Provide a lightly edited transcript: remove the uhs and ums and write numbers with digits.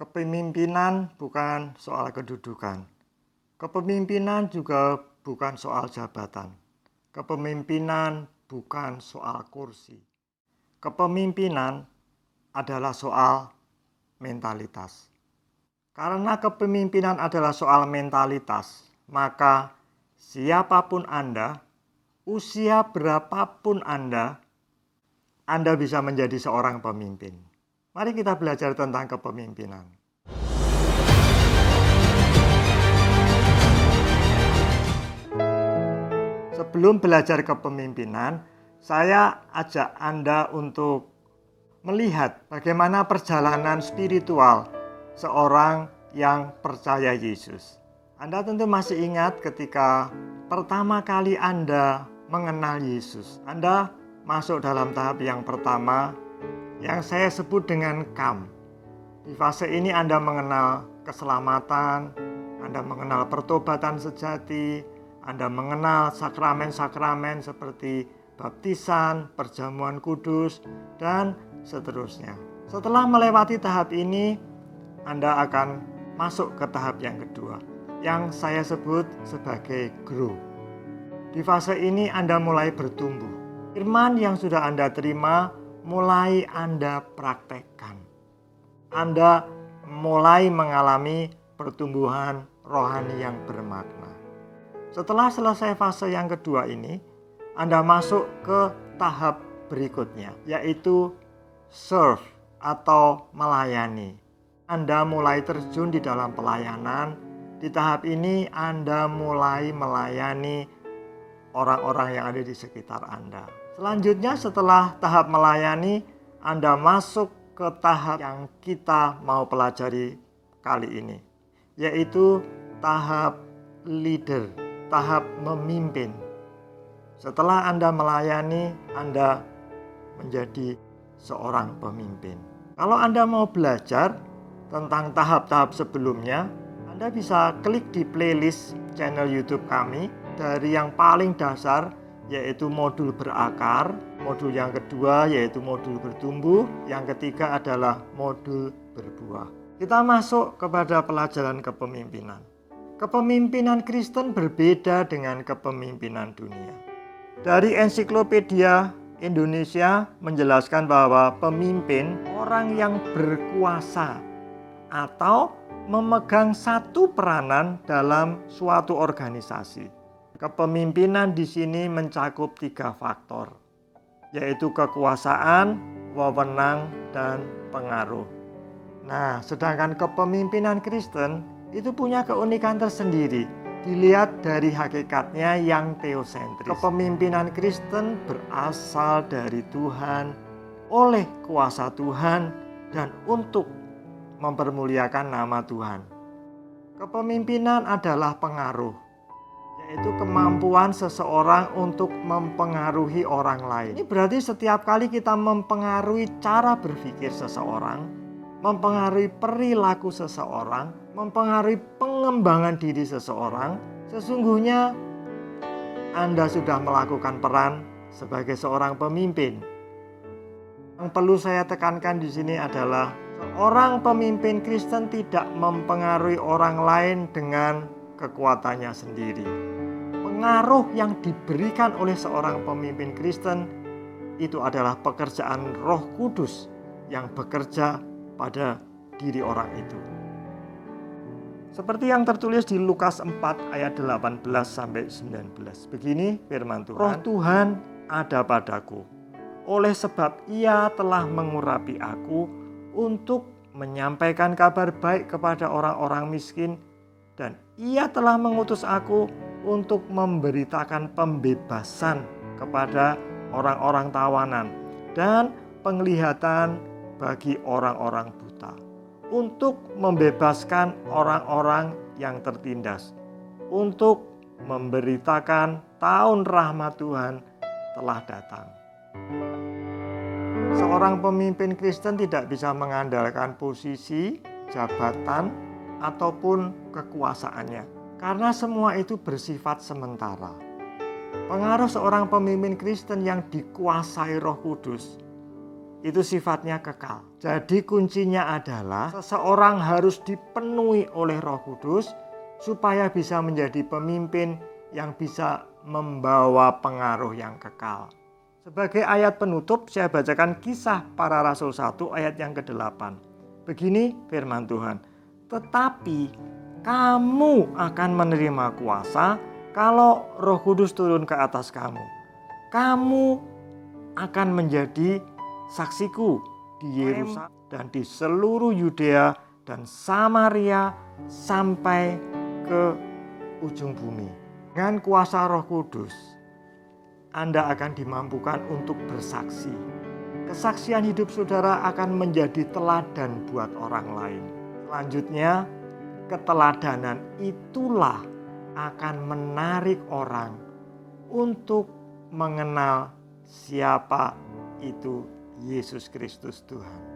Kepemimpinan bukan soal kedudukan. Kepemimpinan juga bukan soal jabatan. Kepemimpinan bukan soal kursi. Kepemimpinan adalah soal mentalitas. Karena kepemimpinan adalah soal mentalitas, maka siapapun Anda, usia berapapun Anda bisa menjadi seorang pemimpin. Mari kita belajar tentang kepemimpinan. Sebelum belajar kepemimpinan, saya ajak Anda untuk melihat bagaimana perjalanan spiritual seorang yang percaya Yesus. Anda tentu masih ingat ketika pertama kali Anda mengenal Yesus. Anda masuk dalam tahap yang pertama yang saya sebut dengan KAM. Di fase ini Anda mengenal keselamatan, Anda mengenal pertobatan sejati, Anda mengenal sakramen-sakramen seperti baptisan, perjamuan kudus, dan seterusnya. Setelah melewati tahap ini, Anda akan masuk ke tahap yang kedua, yang saya sebut sebagai grow. Di fase ini Anda mulai bertumbuh. Firman yang sudah Anda terima mulai Anda praktekkan. Anda mulai mengalami pertumbuhan rohani yang bermakna. Setelah selesai fase yang kedua ini, Anda masuk ke tahap berikutnya, yaitu serve atau melayani. Anda mulai terjun di dalam pelayanan. Di tahap ini Anda mulai melayani orang-orang yang ada di sekitar Anda. Selanjutnya setelah tahap melayani, Anda masuk ke tahap yang kita mau pelajari kali ini, yaitu tahap leader, tahap memimpin. Setelah Anda melayani, Anda menjadi seorang pemimpin. Kalau Anda mau belajar tentang tahap-tahap sebelumnya, Anda bisa klik di playlist channel YouTube kami dari yang paling dasar, yaitu modul berakar, modul yang kedua yaitu modul bertumbuh, yang ketiga adalah modul berbuah. Kita masuk kepada pelajaran kepemimpinan. Kepemimpinan Kristen berbeda dengan kepemimpinan dunia. Dari Ensiklopedia Indonesia menjelaskan bahwa pemimpin orang yang berkuasa atau memegang satu peranan dalam suatu organisasi. Kepemimpinan di sini mencakup 3 faktor, yaitu kekuasaan, wewenang, dan pengaruh. Nah, sedangkan kepemimpinan Kristen itu punya keunikan tersendiri. Dilihat dari hakikatnya yang teosentris. Kepemimpinan Kristen berasal dari Tuhan, oleh kuasa Tuhan, dan untuk mempermuliakan nama Tuhan. Kepemimpinan adalah pengaruh, yaitu kemampuan seseorang untuk mempengaruhi orang lain. Ini berarti setiap kali kita mempengaruhi cara berpikir seseorang, mempengaruhi perilaku seseorang, mempengaruhi pengembangan diri seseorang, sesungguhnya Anda sudah melakukan peran sebagai seorang pemimpin. Yang perlu saya tekankan di sini adalah seorang pemimpin Kristen tidak mempengaruhi orang lain dengan kekuatannya sendiri. Pengaruh yang diberikan oleh seorang pemimpin Kristen itu adalah pekerjaan Roh Kudus yang bekerja pada diri orang itu. Seperti yang tertulis di Lukas 4 ayat 18 sampai 19. Begini firman Tuhan. Roh Tuhan ada padaku, oleh sebab Ia telah mengurapi aku untuk menyampaikan kabar baik kepada orang-orang miskin, dan Ia telah mengutus aku untuk memberitakan pembebasan kepada orang-orang tawanan dan penglihatan bagi orang-orang buta, untuk membebaskan orang-orang yang tertindas, untuk memberitakan tahun rahmat Tuhan telah datang. Seorang pemimpin Kristen tidak bisa mengandalkan posisi, jabatan, ataupun kekuasaannya, karena semua itu bersifat sementara. Pengaruh seorang pemimpin Kristen yang dikuasai Roh Kudus itu sifatnya kekal. Jadi kuncinya adalah seseorang harus dipenuhi oleh Roh Kudus supaya bisa menjadi pemimpin yang bisa membawa pengaruh yang kekal. Sebagai ayat penutup, saya bacakan Kisah Para Rasul 1 ayat yang ke-8. Begini firman Tuhan, "Tetapi kamu akan menerima kuasa kalau Roh Kudus turun ke atas kamu. Kamu akan menjadi saksiku di Yerusalem dan di seluruh Yudea dan Samaria sampai ke ujung bumi." Dengan kuasa Roh Kudus, Anda akan dimampukan untuk bersaksi. Kesaksian hidup saudara akan menjadi teladan buat orang lain. Selanjutnya, keteladanan itulah akan menarik orang untuk mengenal siapa itu Yesus Kristus Tuhan.